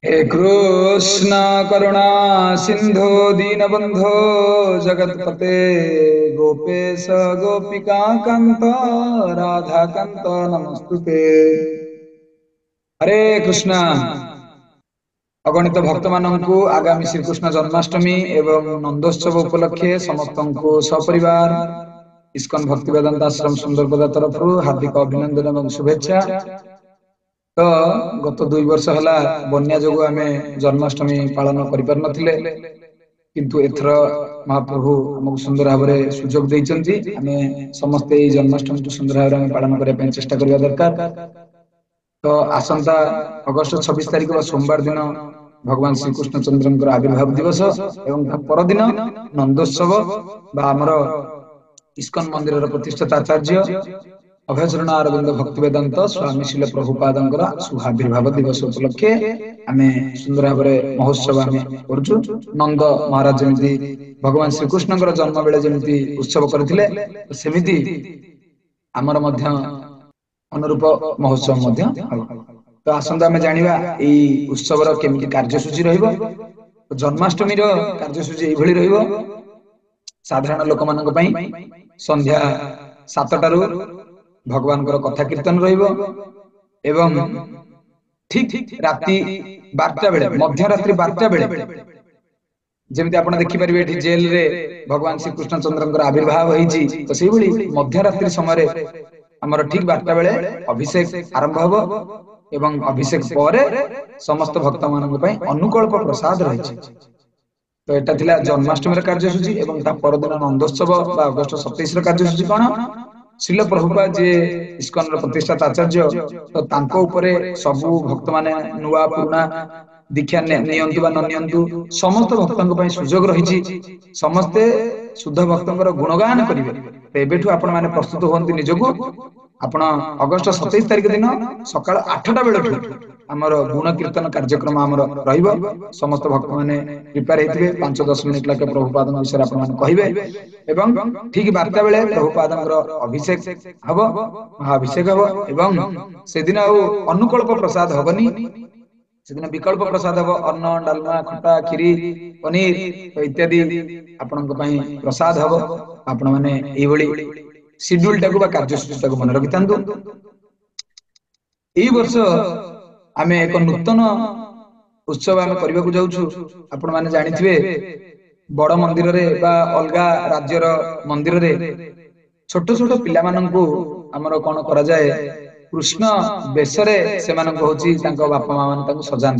हे कृष्ण करुणा सिंधु दीनबंधो जगतपते गोपेश गोपिका कांत राधा कांत नमस्तुते। हरे कृष्णा। अगणित भक्त मानू आगामी श्रीकृष्ण जन्माष्टमी एवं नंदोत्सव उपलक्षे समस्त सपरिवार इस्कन भक्ति वेदांत आश्रम सुंदरपदा तरफ हार्दिक अभिनंदन और शुभेच्छा। तो गत 2 वर्ष है बन्या जो आम जन्माष्टमी पालन कर किंतु एथर महाप्रभु आमको सुंदर भाव में सुजोग देइचंती आमे समस्ते जन्माष्टमी को सुंदर भाव में पालन करने चेष्टा करबा दरकार। तो आसंता अगस्त 26 तारिख व सोमवार दिन भगवान श्रीकृष्ण चंद्र आविर्भाव दिवस एवं परदिन नंदोत्सव आमर इस्कन मंदिर प्रतिष्ठित आचार्य अभयचरण अरविंद भक्ति वेदांत स्वामी शिल प्रभुपाद शुभाविर्भाव दिवस उपलक्षे आम सुंदर भाव में महोत्सव आम करुचु। नंद महाराज जमी भगवान श्रीकृष्ण जन्म बेले जमी उत्सव करथिले सेमिति आमर मध्य अनुरूप महोत्सव तो आसंता आम जानिबा एई उत्सव केमिति कार्यसूची रहिबो। जन्माष्टमी कार्यसूची एभली रहिबो। साधारण लोक मानक पई संध्या 7टारू भगवान कथा कीर्तन रहिबो एवं ठीक राति 12टा बेले मध्यरात्रि 12टा बेले जेमति आपण देखि परिबे एठी जेल रे भगवान श्री कृष्ण चंद्र आविर्भाव होईची तो सेही भली मध्यरात्रि समय हमर ठीक 12टा बेले अभिषेक आरंभ हबो एवं अभिषेक परे समस्त भक्त मानक पई अनुकल्प प्रसाद रहिची। तो एटा थिला जन्माष्टमी कार्यसूची एवं ता परदिन नंदोत्सव बा अगस्त 27 कार्यसूची कोन श्रील प्रभुपाद जे इस्कन प्रतिष्ठाता आचार्य तो तांको उपरे सबु भक्त माने नुआ पुराना दीक्षा नियंतु बा न नियंतु समस्त भक्तों पई सुजोग रहिछि। समस्ते शुद्ध भक्तंकर गुणगान करिवे। तो एबेठु आपण माने प्रस्तुत होंति निजको आपण अगस्त 27 तारिख दिन सकाळ 8टा बेलठु हमर गुण कीर्तन कार्यक्रम हमर रहिबो। समस्त भक्त माने प्रिपेयर हेतिबे 5-10 मिनिट लाके प्रभुपाद विषय आपण माने कहिबे एवं ठीक 12टा बेले प्रभुपादंकर अभिषेक हबो महाअभिषेक हबो एवं सेदिन अनुकल्प प्रसाद हबनी। सेदिन विकल्प प्रसाद हबो अन्न डालमा खटा खीरी पनीर इत्यादि आपनक पई प्रसाद हबो। आपण माने एई भली शेड्यूल टाको बा कार्यसूची टाको मन रखितांतु। एई वर्ष आमे एक नूतन उत्सव आमे करबा को जाउछु। आपण माने जानिथिबे बड़ मंदिर रे बा अलगा राज्यर मंदिर रे छोट छोट पिला माननकु हमर कोन करा जाय कृष्ण बेसरे से माननकु होची तांको बापा मां मान तांको सजान।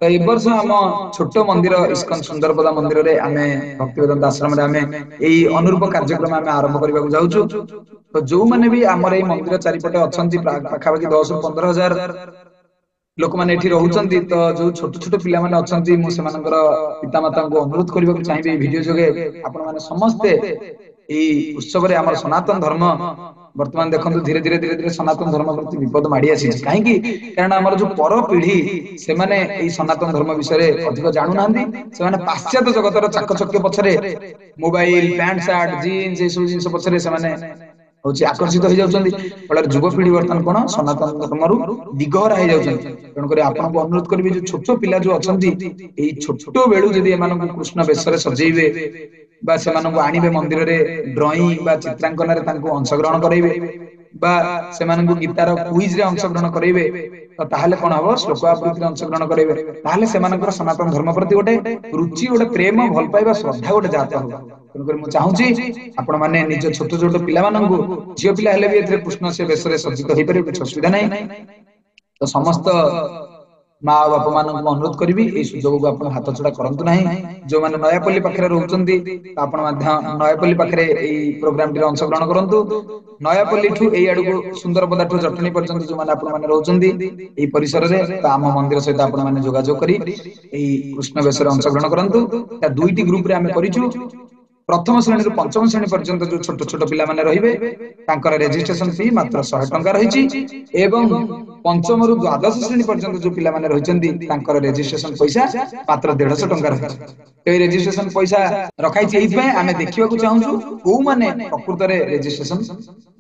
तो ए वर्ष हम छोट मंदिर इस्कन सुंदरपदा मंदिर रे आमे भक्ति वेदांत आश्रम रे आमे एई अनुरूप कार्यक्रम आमे आरंभ करबा को जाउछु। तो जो माने भी हमर एई मंदिर चारिपटे अछंती पाखा पाखी 10-15 हजार लोक माने एठी रहउचंती। तो जो छोट छोट पिला माने अछंती मु से मानकर पिता माता को अनुरोध करबा को चाहिबे वीडियो जोगे आपण माने समस्ते एई उत्सव रे हमर सनातन धर्म वर्तमान देखंतु धीरे धीरे सनातन धर्म प्रति विपद माडी आसी काहे कि कारण हमर जो पर पीढ़ी से माने एई सनातन धर्म विषय अधिक जानु नांदी। से माने पाश्चात्य जगतर चाकचक्य पछरे मोबाइल पैंट शर्ट जीन्स ए सब जिंस पछरे से माने होची आकर्षित हो जाउचंदी। फल युवपीढ़ी वर्तमान कोन सनातन धर्मरु दिगहरा हो जाउचंदी। तेणु करी आपन को अनुरोध करबी जो छोट पिला जो अछंती एई छोट बेलू जदी एमान को कृष्ण बेसरे सजेइबे बा से मानन को आनिबे मंदिर रे ड्राइंग बा चित्रांकन रे तांको अंशग्रहण कराइबे बा से मानन को गीतार क्विज रे अंशग्रहण कराइबे तो ताहाले कोन हबो श्लोक आवृत्ति रे अंशग्रहण कराइबे ताहाले से मानकर सनातन धर्म प्रति गोटे रुचि गोटे प्रेम भल पाइबा श्रद्धा गोटे जात हो। तेणु करी मु चाहूची आपण माने निज छोट छोट पिला मानन को झियो पिला हेले भी एथरे कृष्ण से बेसरे सज्जित होई परिबे कुछ असुविधा नै। तो समस्त माँ बाप मान अनुरोध करी ए सुजोग को आप हाथ छड़ा करंतु नाही। जो माने नयापल्ली पाखरे रहउचंदी आपण माध्य नयापल्ली पाखरे एई प्रोग्राम रे अंशग्रहण करंतु। नयापल्ली ठू एई आडू को सुंदरपदा ठू जटनी पर्यंत जो माने आपण माने रहउचंदी एई परिसर रे तो आम मंदिर सहित आपण माने जोगाजोग करी एई कृष्ण बेसरे अंशग्रहण करंतु। ता दुईटी ग्रुप रे आमे करिचु। प्रथम श्रेणी रु पंचम श्रेणी पर्यंत जो छोट छोट पिला माने रहिबे तांकर रजिस्ट्रेशन फी मात्र 100 टंका रहिछि एवं पंचम रु द्वादश श्रेणी पर्यंत जो पिला माने रहिचंदी तांकर रजिस्ट्रेशन पैसा मात्र 150 टंका रहिछि। ए रजिस्ट्रेशन पैसा रखाइछि एइ पय आमे देखिबा को चाहूछु को माने प्रकृत रे रजिस्ट्रेशन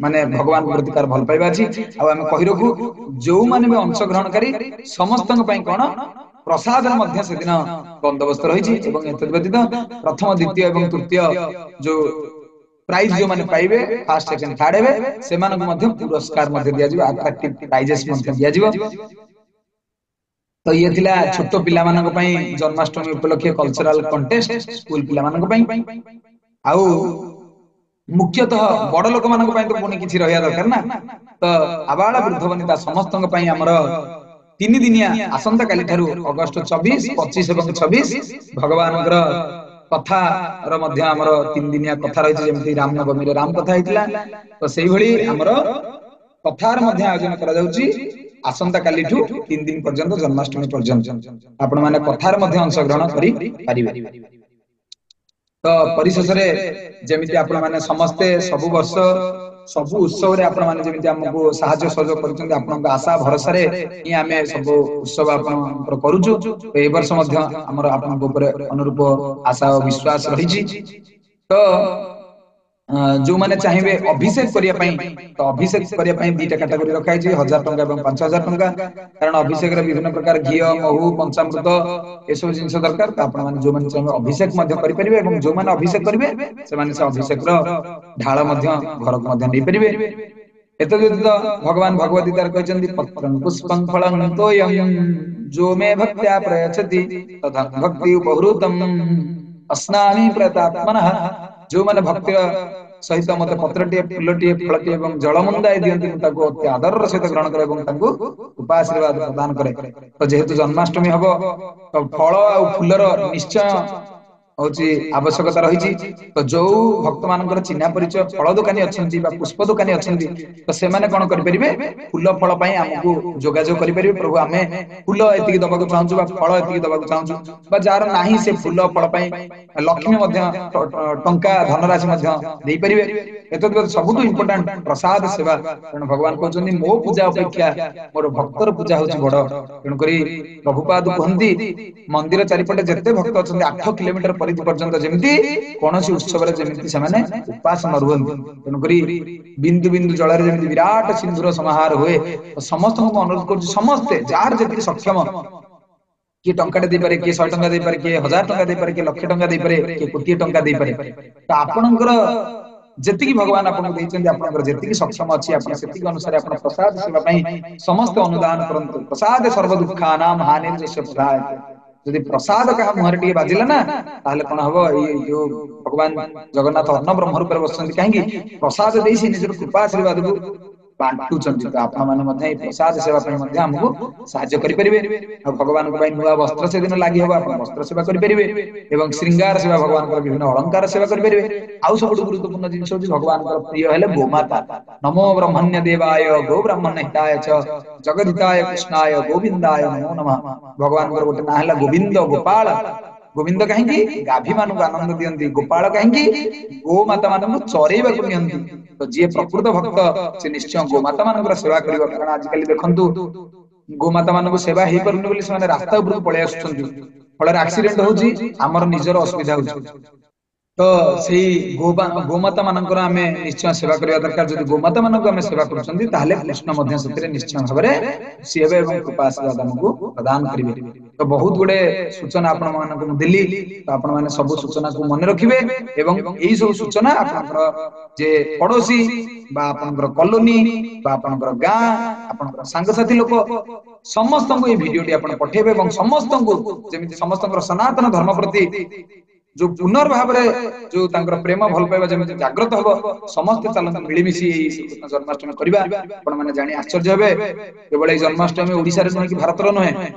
माने भगवान प्रतिकार भल पाइबा अछि। आ आमे कहि रखु जो माने भी अंश ग्रहणकारी समस्तन पय कोन प्रसाद से दिन बंदोबस्त रही व्यतीत प्रथम द्वितीय और तृतीय जो प्राइज जो माने पाइबे फर्स्ट सेकंड थर्ड हेबे से पुरस्कार दिया अट्रैक्टिव प्राइजेस दिया। तो ये थिला छोट पिला मानक पई जन्माष्टमी उपलक्षे कल्चरल कंटेस्ट स्कूल पिला मानक पई आउ मुख्यतः बड़ लोक मानक पई तो पुनी किछि रहया दरकार ना। तो आबाल वृद्ध वनिता समस्त पई हमर 3 दिनिया आसंता काली ठारू अगस्त 24 25 एवं 26 भगवान कथा रो मध्य हमर 3 दिनिया कथा रही जेमति रामनवमी रे राम कथा हितला। तो सेही भली हमर कथार मध्य आयोजन करा जाउची आसंता काली ठू 3 दिन पर्यंत जन्माष्टमी पर्यंत आपण माने कथार मध्य अंशग्रहण करि पारिबे। तो परिशेष रे जेमिति आपण माने समस्ते सब वर्ष सब उत्सव रे आपण माने जेमिति हमकु सहाय्य सहयोग करछन आपनक आशा भरोसा रे इ आमे सब उत्सव आपण करूछु। तो ए वर्ष मध्य हमर आपनक ऊपर अनुरूप आशा और विश्वास रहिछि। तो जो माने चाहिए अभिषेक करिया पई तो अभिषेक करिया पई दीटा कैटेगरी रखाई छी 1000 टंका एवं 5000 टंका। कारण अभिषेक रे विभिन्न प्रकार घी महू पंचामृत ए सब जिंस दरकार। तो आपण माने जो माने चाहिए अभिषेक मध्य करि परिबे एवं जो माने अभिषेक करिवे से माने से अभिषेक रो ढाळ मध्य घर को मध्य नै परिबे। एत व्यतीत भगवान भगवत गीता रे कहचंदी पत्रं पुष्पं फलं तोयं जो मे भक्त्या प्रयच्छति तथा भक्ति उपहृतम् अस्नामि प्रतात्मनः। जो माने भक्ति सहित मते पत्रटीए फुलटीए फलटीए एवं जलमुंदाय दियंती ताको अति आदर सहित ग्रहण करे एवं ताको उपाशीर्वाद प्रदान करे। तो जेहेतु जन्माष्टमी हबो तो फल आ फुलर निश्चय होची आवश्यकता रही। तो जो भक्त मानकर चिन्हा परिचय फल दुकानी अछंती बा पुष्प दुकानी अछंती तो से माने कोन करि परिबे फूल फल पई हमकु जोगाजोग करि परिबे प्रभु आमे फूल एतिकी दबाकु चाहूछु बा फल एतिकी दबाकु चाहूछु बा जार नाही से फूल फल पई लक्ष्मी मध्य टंका धनराशि मध्य देई परिबे। एतद सबुठु इंपोर्टेंट प्रसाद सेवा। कारण भगवान कहउछन्ती मो पूजा अपेक्षा मोर भक्तर पूजा होची बड़। तेणु करी प्रभुपाद कहंती मंदिर चारिपटे जत्ते भक्त अछन्ती 8 किलोमीटर परिधि पर्यंत जेमिति कोनोसी उत्सव रे जेमिति सेमाने उपास न रुहंती। तेणु करी बिंदु बिंदु जल रे जेमिति विराट सिंधुर समाहार हुए समस्त को अनुरोध करू समस्त जार जेति सक्षम किए टंका दे पारे किए 100 टंका दे पारे किए 1000 टंका दे पारे किए लाख टंका दे पारे किए कोटी टंका दे पारे। तो आपनकर जेतिकी भगवान आपन देइछन्ती आपनकर जेतिकी सक्षम अछि आपन सेतिकी अनुसार आपन प्रसाद सेवा पई समस्त अनुदान करंतु। प्रसाद सर्व दुःखानाम हानिर्जस्य प्रदायते। यदि प्रसाद का मुहर टिके बाजिला ना ताले कोन हबो ए जो भगवान जगन्नाथ अन्न ब्रह्म रूप रे बसछन्ती काहेकि प्रसाद देइछि निजर कृपा आशीर्वाद को बांटुचंती। तो आपण माने मध्ये प्रसाद सेवा पई मध्ये हमकु सहाय्य करि परिबे। आ भगवान को पई नुवा वस्त्र से दिन लागि हबो आपण वस्त्र सेवा करि परिबे एवं श्रृंगार सेवा भगवान को विभिन्न अलंकार सेवा करि परिबे। आउ सबुठ गुरुत्वपूर्ण जिंस होछि भगवान को प्रिय हेले गोमाता। नमो ब्रह्मण्य देवाय गो ब्राह्मण्य हिताय च जगदिताय कृष्णाय गोविंदाय नमो नमः। भगवान को गोटे ना हला गोविंद गोपाल। गोविंद कहीं गाभी मान को आनंद दियंती गोपाल कहीं गो माता मान चरेबा को नियंती। तो जी प्रकृत भक्त से निश्चय गोमाता मान सेवा करियो। कारण आजिकल देखंतु गोमाता मान सेवा हेई परनु बोली से माने रास्ता ऊपर पळे आछुछंती फल एक्सीडेंट होउची हमर निजर असुविधा होउची। तो सेही गोमाता मानकर आमे निश्चय सेवा करिया दरकार। जदि गोमाता मानक आमे सेवा करछंती ताहले कृष्ण मध्य सतरे निश्चय भाबरे सेवा एवं कृपा आशीर्वाद हमकु प्रदान करिवे। तो बहुत गुडे सूचना आपण मानक दिल्ली। तो आपण माने सब सूचना को मन रखिबे एवं एई सब सूचना आपनकर जे पड़ोसी बा आपनकर कॉलोनी बा आपनकर गां आपनकर संग साथी लोक समस्त को ए वीडियो टी आपण पठेबे एवं समस्त को जेमिति समस्तकर सनातन धर्म प्रति जो पुनर्भाव रे जो तांकर प्रेम भल पाइबा जेमिति जागृत हबो समस्त चलन मिली मिसी कृष्ण जन्माष्टमी करिबा। आपण माने जानि आश्चर्य हेबे केवल ए जन्माष्टमी ओडिसा रे कि भारत रो नहे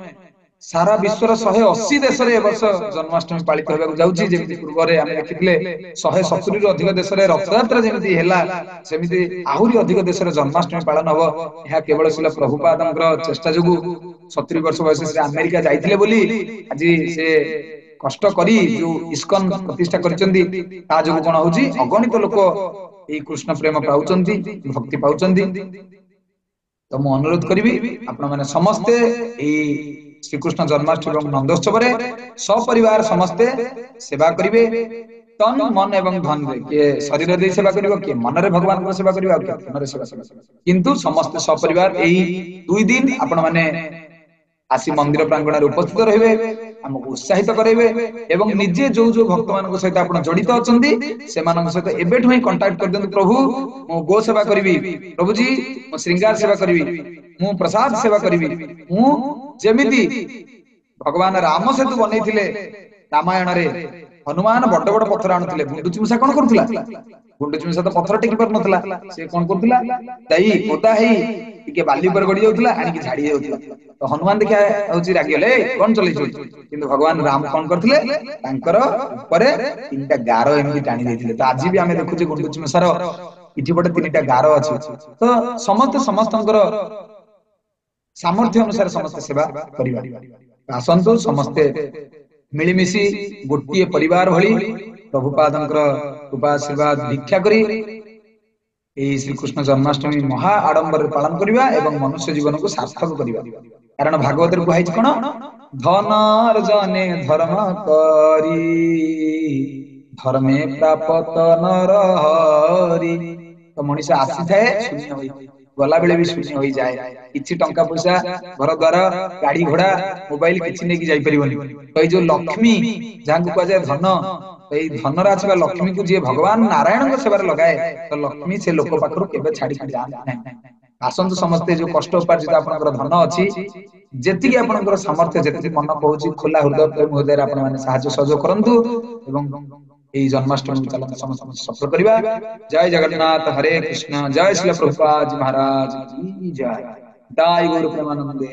सारा विश्व रो 180 देश रे वर्ष जन्माष्टमी पालित होबा जाउची। जेमिति पूर्व रे हम देखितले 170 रो अधिक देश रे रथयात्रा जेमिति हेला सेमिति आहुरी अधिक देश रे जन्माष्टमी पालन हबो। यहा केवल शिला प्रभुपादंकर चेष्टा जोगु 70 वर्ष वयस से अमेरिका जाइथिले बोली आज से कष्ट करी जो इस्कन प्रतिष्ठा करचंदी ता जो कोन होउची अगणित लोक ए कृष्ण प्रेम पाउचंदी भक्ति पाउचंदी। तो मु अनुरोध करिवि आपण माने समस्ते ए श्री कृष्ण जन्माष्टमी एवं नंदोत्सव रे सपरिवार समस्ते सेवा करिवे। तन मन एवं धन रे के शरीर दे सेवा करिवो के मन रे भगवान को सेवा करिवो के मन रे सेवा किंतु समस्त सपरिवार एई 2 दिन आपण माने आसी मंदिर प्रांगण में उपस्थित रहिबे हमको उत्साहित करेबे एवं निजे जो जो भक्त मान सहित आप जड़ित अछंती से मान सहित एबेठु ही कांटेक्ट कर दियंतु प्रभु मो गो सेवा करिवि प्रभु जी मो श्रृंगार सेवा करिवि मु प्रसाद सेवा करिवि मु जेमिति भगवान राम सेतु बनैथिले रामायण रे हनुमान बड़ बड़ पत्थर आणुथिले गुंडुची मूषा कोन करथुला गुंडुची मूषा तो पत्थर टेकी पर नथला से कोन करथुला दई ओदा हेई टिके बाली पर गडी जाउथला आनी कि झाड़ी जाउथला तो हनुमान देखा होची रागिले कोन चलै छु किंतु भगवान राम कोन करथले तांकर ऊपर तीनटा गारो एमि टाणी देथिले तो आज भी हमें देखु जे गुंडुची मूषार इठी बडे तीनटा गारो अछि तो समस्त समस्तंकर सामर्थ्य अनुसार समस्त सेवा करिबा आसंतु समस्ते मिलिमिशि गोटे परिवार भली प्रभुपादंकर कृपा आशीर्वाद भिक्षा करी श्री कृष्ण जन्माष्टमी महा आडंबर पालन करिबा एवं मनुष्य जीवन को सार्थक करिबा कारण भागवत रे कहै कोन धन अर्जने धर्म करी धर्मे प्राप्त नर हरि तो मनुष्य आसी थाए शून्य होई गला बेले भी शून्य होई जाए किछि टंका पैसा घर द्वार गाड़ी घोड़ा मोबाइल किछि नै कि जाई परिबनी तो ए जो लक्ष्मी जांकु कह जाय धन एई धन राशि बा लक्ष्मी को जे भगवान नारायण को सेवा लगाए तो लक्ष्मी से लोक पाखरु केबे छाडी के जान नै आसंतु समस्ते जो कष्ट उपार्जित आपनकर धन अछि जेति कि आपनकर सामर्थ्य जेति मन कहूची खोला हृदय प्रेम हृदय आपन माने सहाय्य सहयोग करंतु एवं এই জন্মাষ্টমী চালন সমস্ত সফল করিবা জয় জগন্নাথ হরে কৃষ্ণ জয় শ্রী প্রভুপাদ মহারাজ কি জয় দাই গৌর প্রেমানন্দে